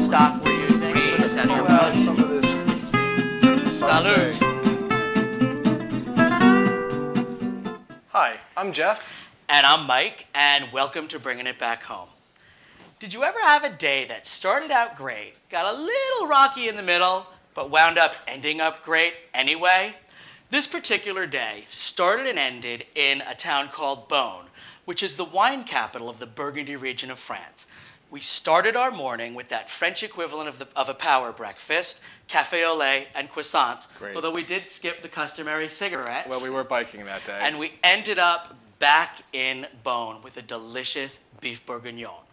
stock we're using. Let's put this out here, Pull out bud. some of this. Salute. Hi, I'm Jeff. And I'm Mike, and welcome to Bringing It Back Home. Did you ever have a day that started out great, got a little rocky in the middle, but wound up ending up great anyway? This particular day started and ended in a town called Beaune, which is the wine capital of the Burgundy region of France. We started our morning with that French equivalent of a power breakfast, café au lait and croissants, Great. although we did skip the customary cigarettes. Well, we were biking that day. And we ended up back in Beaune with a delicious beef bourguignon.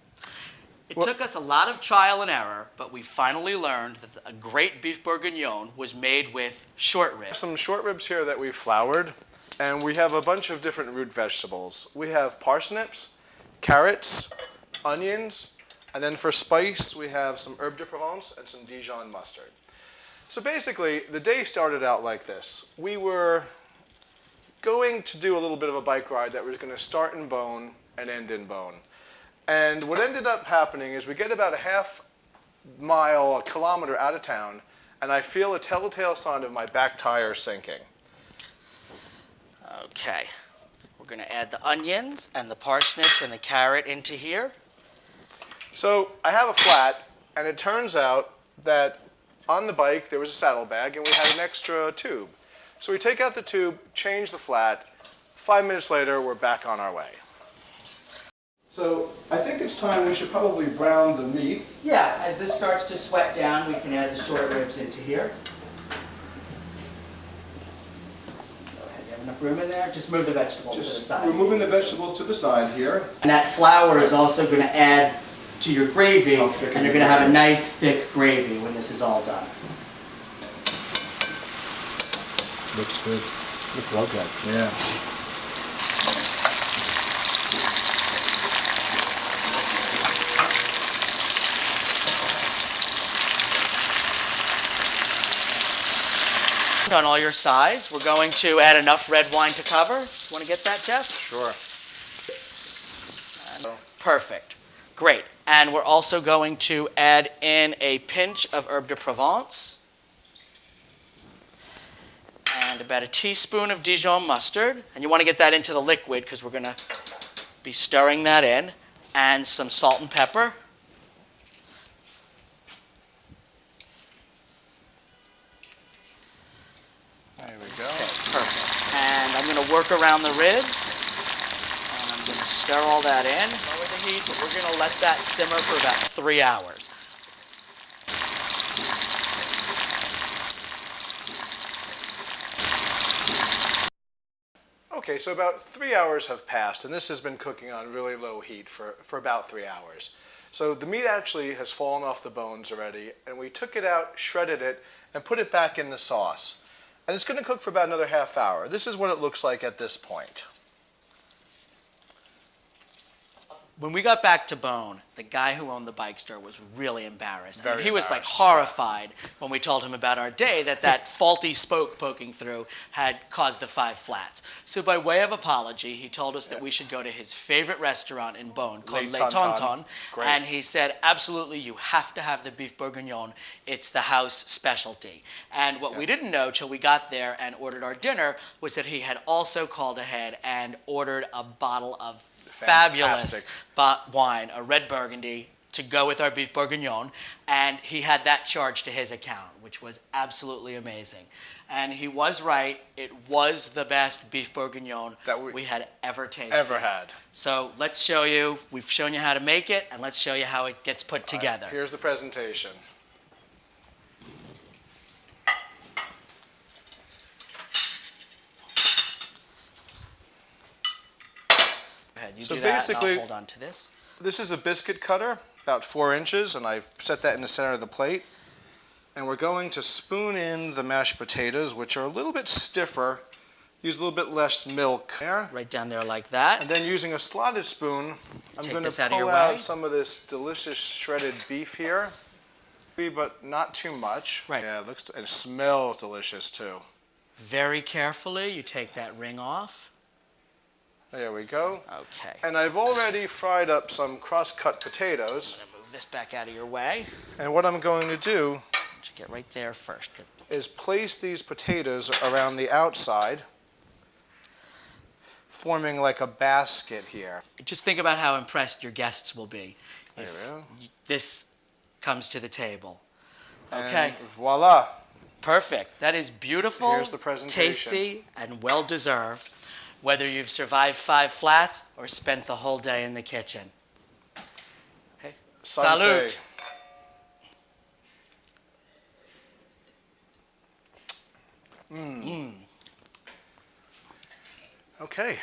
It took us a lot of trial and error, but we finally learned that a great beef bourguignon was made with short ribs. Some short ribs here that we've floured, and we have a bunch of different root vegetables. We have parsnips, carrots, onions, and then for spice, we have some herbe de Provence and some Dijon mustard. So basically, the day started out like this. We were going to do a little bit of a bike ride that was going to start in Beaune and end in Beaune. And what ended up happening is we get about a half mile, a kilometer out of town, and I feel a telltale sign of my back tire sinking. Okay, we're going to add the onions and the parsnips and the carrot into here. So I have a flat, and it turns out that on the bike there was a saddlebag, and we had an extra tube. So we take out the tube, change the flat. 5 minutes later, we're back on our way. So I think it's time we should probably brown the meat. Yeah, as this starts to sweat down, we can add the short ribs into here. Go ahead, you have enough room in there? Just move the vegetables to the side. We're moving the vegetables to the side here. And that flour is also going to add to your gravy, and you're going to have a nice thick gravy when this is all done. Looks good. Looks well good. Yeah. On all your sides, we're going to add enough red wine to cover. Want to get that, Jeff? Sure. Perfect. Great. And we're also going to add in a pinch of herbe de Provence and about a teaspoon of Dijon mustard. And you want to get that into the liquid because we're going to be stirring that in. And some salt and pepper. There we go. Okay, perfect. And I'm going to work around the ribs. And I'm going to stir all that in. Lower the heat, but we're going to let that simmer for about 3 hours. Okay, so about 3 hours have passed, and this has been cooking on really low heat for about 3 hours. So the meat actually has fallen off the bones already, and we took it out, shredded it, and put it back in the sauce. And it's going to cook for about another half hour. This is what it looks like at this point. When we got back to Beaune, the guy who owned the bike store was really embarrassed. I mean, he was like embarrassed, horrified when we told him about our day that faulty spoke poking through had caused the 5 flats. So by way of apology, he told us that we should go to his favorite restaurant in Beaune called Les Les Tontons. Tontons. Great. And he said, absolutely, you have to have the beef bourguignon. It's the house specialty. And what we didn't know till we got there and ordered our dinner was that he had also called ahead and ordered a bottle of fabulous wine, a red Burgundy, to go with our beef bourguignon, and he had that charged to his account, which was absolutely amazing. And he was right. It was the best beef bourguignon that we had ever tasted. Ever had. So let's show you. We've shown you how to make it, and let's show you how it gets put together. Here's the presentation. Go ahead, you So do that, and basically- I'll hold on to this. This is a biscuit cutter, about 4 inches, and I've set that in the center of the plate. And we're going to spoon in the mashed potatoes, which are a little bit stiffer. Use a little bit less milk there. Right down there like that. And then using a slotted spoon, I'm Take going this to out of your pull out way. some of this delicious shredded beef here. But not too much. Right. Yeah, it looks, it smells delicious too. Very carefully, you take that ring off. There we go. Okay. And I've already fried up some cross-cut potatoes. I'm gonna move move this back out of your way. And what I'm going to do Just get right there first. 'Cause is place these potatoes around the outside, forming like a basket here. just think about how impressed your guests will be There if we go. this comes to the table. And Okay. voila. Perfect. That is beautiful, Here's the presentation. tasty, and well deserved, whether you've survived 5 flats or spent the whole day in the kitchen. Okay. Santé. Salute. Okay.